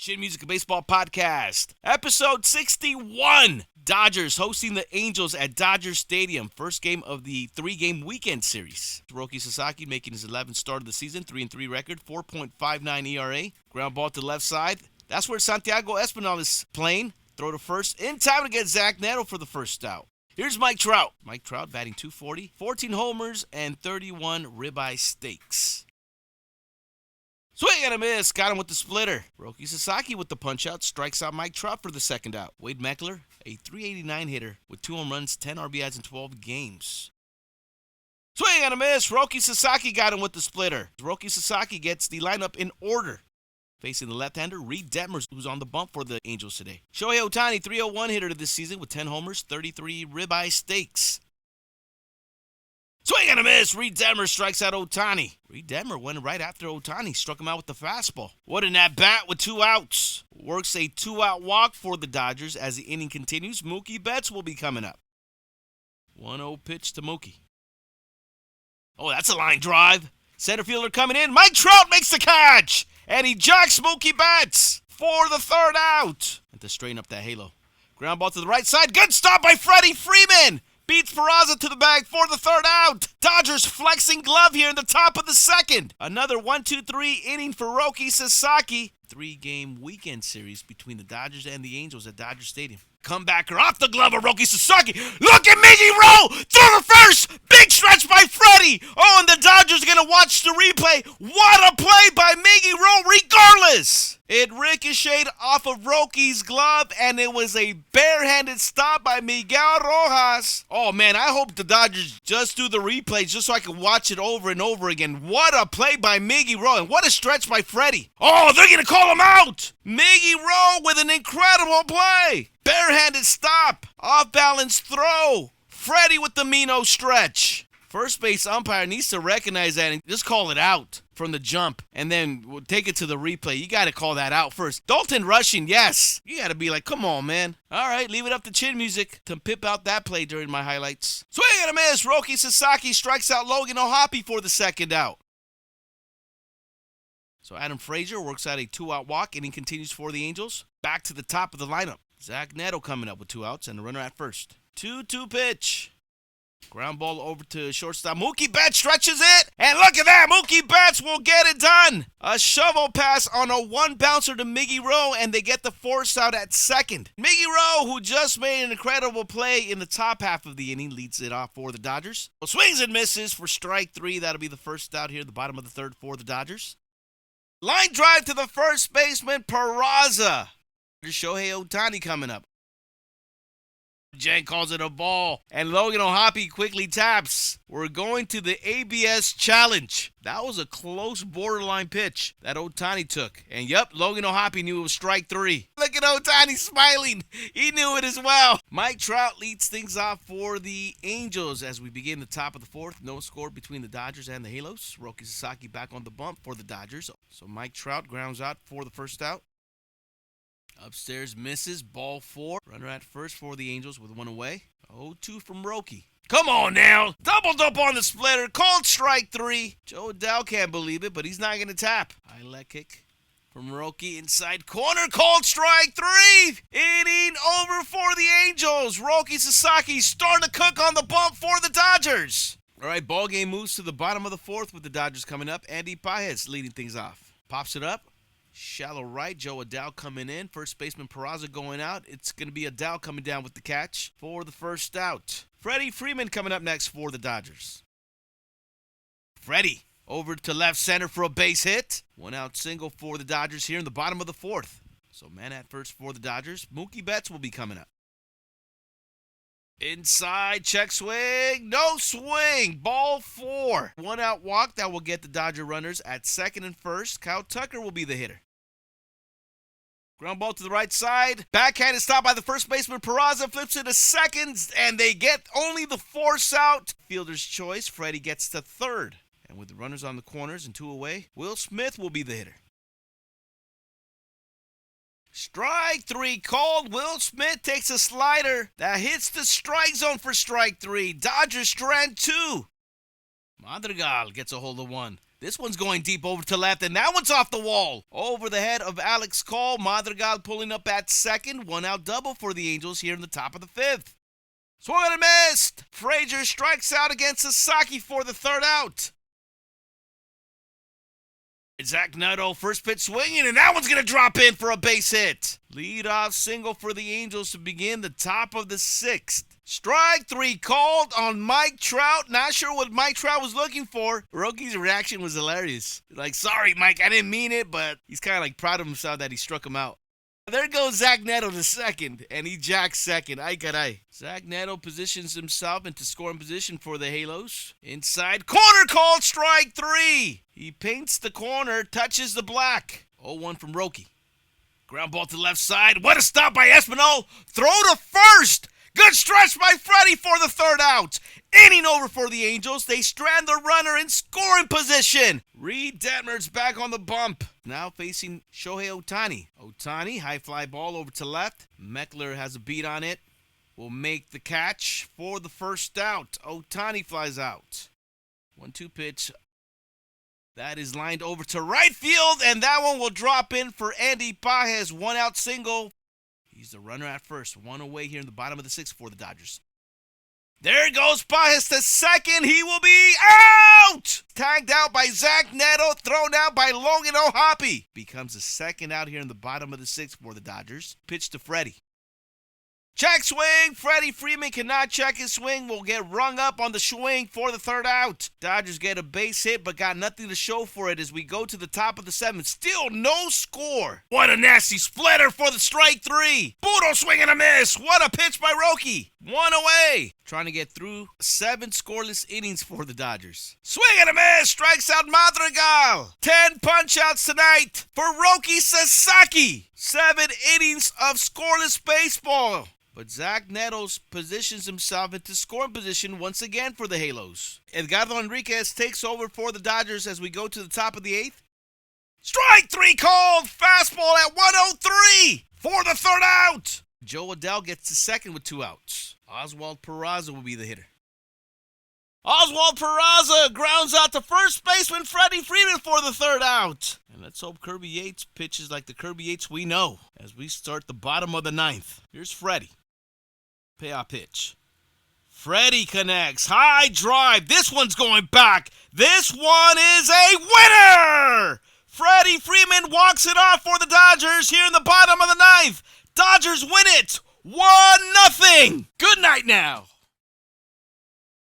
Chin Music and Baseball Podcast, episode 61. Dodgers hosting the Angels at Dodger Stadium. First game of the three-game weekend series. Hiroki Sasaki making his 11th start of the season, 3-3 record, 4.59 ERA. Ground ball to the left side. That's where Santiago Espinal is playing. Throw to first in time to get Zach Neto for the first out. Here's Mike Trout. Mike Trout batting .240, 14 homers, and 31 ribeye steaks. Swing and a miss. Got him with the splitter. Hiroki Sasaki with the punch-out. Strikes out Mike Trout for the second out. Wade Meckler, a .389 hitter with 2 home runs, 10 RBIs in 12 games. Swing and a miss. Hiroki Sasaki got him with the splitter. Hiroki Sasaki gets the lineup in order. Facing the left-hander, Reed Detmers, who's on the bump for the Angels today. Shohei Ohtani, .301 hitter this season with 10 homers, 33 ribeye steaks. Swing and a miss. Reed Detmer strikes out Ohtani. Reed Detmer went right after Ohtani. Struck him out with the fastball. What an at-bat with 2 outs. Works a 2-out walk for the Dodgers as the inning continues. Mookie Betts will be coming up. 1-0 pitch to Mookie. Oh, that's a line drive. Center fielder coming in. Mike Trout makes the catch. And he jacks Mookie Betts for the third out. And to straighten up that halo. Ground ball to the right side. Good stop by Freddie Freeman. Beats Peraza to the bag for the third out. Dodgers flexing glove here in the top of the second. Another 1-2-3 inning for Hiroki Sasaki. 3-game weekend series between the Dodgers and the Angels at Dodger Stadium. Comebacker off the glove of Hiroki Sasaki. Look at Miggy roll through the first. Big stretch by Freddie. Oh, and the Dodgers are going to watch the replay. What a play by Miggy roll regardless. It ricocheted off of Hiroki's glove, and it was a barehanded stop by Miguel Rojas. Oh, man, I hope the Dodgers just do the replays just so I can watch it over and over again. What a play by Miggy Rowe, and what a stretch by Freddie. Oh, they're going to call him out. Miggy Rowe with an incredible play. Barehanded stop. Off-balance throw. Freddie with the Mino stretch. First base umpire needs to recognize that and just call it out from the jump. And then we'll take it to the replay. You got to call that out first. Dalton rushing, yes. You got to be like, come on, man. All right, leave it up to Chin Music to pip out that play during my highlights. Swing and a miss. Hiroki Sasaki strikes out Logan O'Hoppe for the second out. So Adam Frazier works out a 2-out walk, and he continues for the Angels. Back to the top of the lineup. Zach Neto coming up with 2 outs and a runner at first. 2-2 pitch. Ground ball over to shortstop. Mookie Betts stretches it. And look at that. Mookie Betts will get it done. A shovel pass on a 1-bouncer to Miggy Rowe, and they get the force out at second. Miggy Rowe, who just made an incredible play in the top half of the inning, leads it off for the Dodgers. Well, swings and misses for strike 3. That'll be the first out here at the bottom of the third for the Dodgers. Line drive to the first baseman, Peraza. Shohei Ohtani coming up. Jen calls it a ball, and Logan O'Hoppe quickly taps. We're going to the ABS challenge. That was a close borderline pitch that Ohtani took. And yep, Logan O'Hoppe knew it was strike 3. Look at Ohtani smiling. He knew it as well. Mike Trout leads things off for the Angels as we begin the top of the fourth. No score between the Dodgers and the Halos. Hiroki Sasaki back on the bump for the Dodgers. So Mike Trout grounds out for the first out. Upstairs misses, ball 4. Runner at first for the Angels with 1 away. 0-2 from Hiroki. Come on now. Doubled up on the splitter. Called strike 3. Joe Adele can't believe it, but he's not going to tap. High leg kick from Hiroki inside corner. Called strike 3. Inning over for the Angels. Hiroki Sasaki starting to cook on the bump for the Dodgers. All right, ball game moves to the bottom of the fourth with the Dodgers coming up. Andy Paez leading things off. Pops it up. Shallow right, Joe Adele coming in. First baseman Peraza going out. It's going to be Adele coming down with the catch for the first out. Freddie Freeman coming up next for the Dodgers. Freddie over to left center for a base hit. 1-out single for the Dodgers here in the bottom of the fourth. So man at first for the Dodgers. Mookie Betts will be coming up. Inside, check swing, no swing, ball 4. 1-out walk that will get the Dodger runners at second and first. Kyle Tucker will be the hitter. Ground ball to the right side. Backhand is stopped by the first baseman. Peraza flips it to second, and they get only the force out. Fielder's choice, Freddie gets to third. And with the runners on the corners and 2 away, Will Smith will be the hitter. Strike 3 called. Will Smith takes a slider that hits the strike zone for strike 3. Dodgers strand 2. Madrigal gets a hold of 1. This one's going deep over to left, and that one's off the wall. Over the head of Alex Cole. Madrigal pulling up at second. 1 out double for the Angels here in the top of the 5th. Swung and a missed. Frazier strikes out against Sasaki for the 3rd out. Zach Neto, first pitch swinging, and that one's going to drop in for a base hit. Leadoff single for the Angels to begin the top of the 6th. Strike 3 called on Mike Trout. Not sure what Mike Trout was looking for. Rocky's reaction was hilarious. Like, sorry, Mike, I didn't mean it, but he's kind of like proud of himself that he struck him out. There goes Zach Neto to second, and he jacks second. Ay caray. Zach Neto positions himself into scoring position for the Halos. Inside, corner called, strike 3. He paints the corner, touches the black. 0-1 from Roki. Ground ball to the left side. What a stop by Espinal. Throw to first. Good stretch by Freddie for the 3rd out. Inning over for the Angels. They strand the runner in scoring position. Reed Detmer's back on the bump. Now facing Shohei Ohtani. Ohtani, high fly ball over to left. Meckler has a beat on it. Will make the catch for the 1st out. Ohtani flies out. 1-2 pitch. That is lined over to right field, and that one will drop in for Andy Pages. 1 out single. He's the runner at first. 1 away here in the bottom of the 6th for the Dodgers. There goes Pages to second. He will be out! Tagged out by Zach Neto. Thrown out by Logan O'Hoppe. Becomes the 2nd out here in the bottom of the 6th for the Dodgers. Pitch to Freddie. Check swing. Freddie Freeman cannot check his swing. Will get rung up on the swing for the 3rd out. Dodgers get a base hit, but got nothing to show for it as we go to the top of the 7th. Still no score. What a nasty splitter for the strike 3. Budo swing and a miss. What a pitch by Roki. 1 away. Trying to get through 7 scoreless innings for the Dodgers. Swing and a miss. Strikes out Madrigal. 10 punch-outs tonight for Roki Sasaki. 7 innings of scoreless baseball. But Zach Neto positions himself into scoring position once again for the Halos. Edgardo Enriquez takes over for the Dodgers as we go to the top of the 8th. Strike 3 called. Fastball at 103 for the 3rd out. Joe Adell gets to second with 2 outs. Oswald Peraza will be the hitter. Oswald Peraza grounds out to first baseman Freddie Freeman for the 3rd out. And let's hope Kirby Yates pitches like the Kirby Yates we know as we start the bottom of the 9th. Here's Freddie. Payoff pitch. Freddie connects. High drive. This one's going back. This one is a winner! Freddie Freeman walks it off for the Dodgers here in the bottom of the 9th. Dodgers win it 1-0. Good night now.